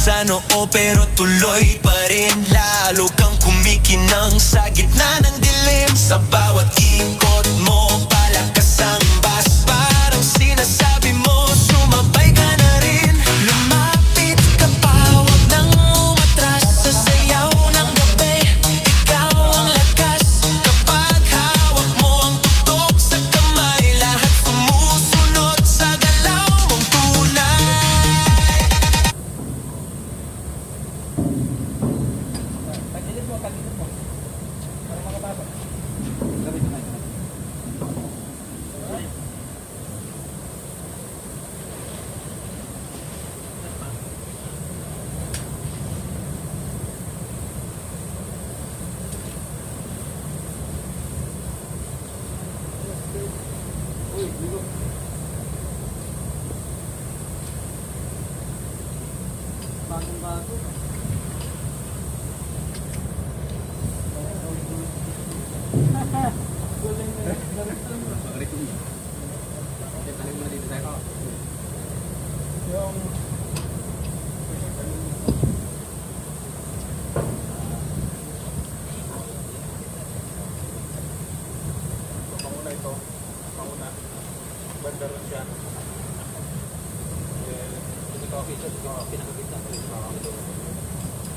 sa noo pero tuloy pa rin. Lalo kang kumikinang sa gitna ng dilim. Sa bawat ikot mo, palakas ang bas. Parang sinasabi mo, sumabay ka na rin. Lumapit ka pa, huwag nang umatras. Sa sayaw ng gabi, ikaw ang lakas. Kapag hawak mo ang tutok sa kamay, lahat sumusunod sa galaw mong tunay. Tagilid mo. Para makababa. Gawin mo na. Bagong-bago. Yung panguna ito, panguna banda rin siya.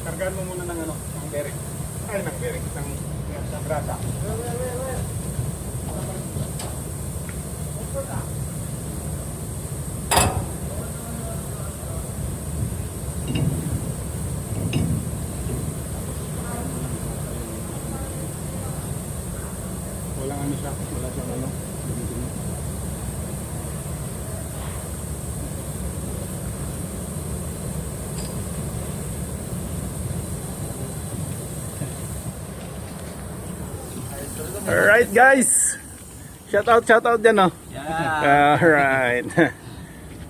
Kargaan mo muna ng ano, ng bearing. Ay, ng bearing, ng brasa. Walang ano siya, wala siyang ano. Alright guys, shout out dyan oh. Yeah. Alright.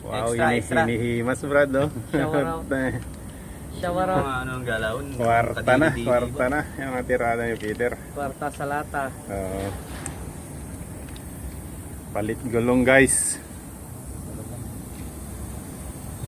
Wow, Extra. hinihimas brad oh. Shower out. Shower out. Anong galawin? Kwarta na yung mga tirada ni Peter. Kwarta sa lata. Palit gulong guys.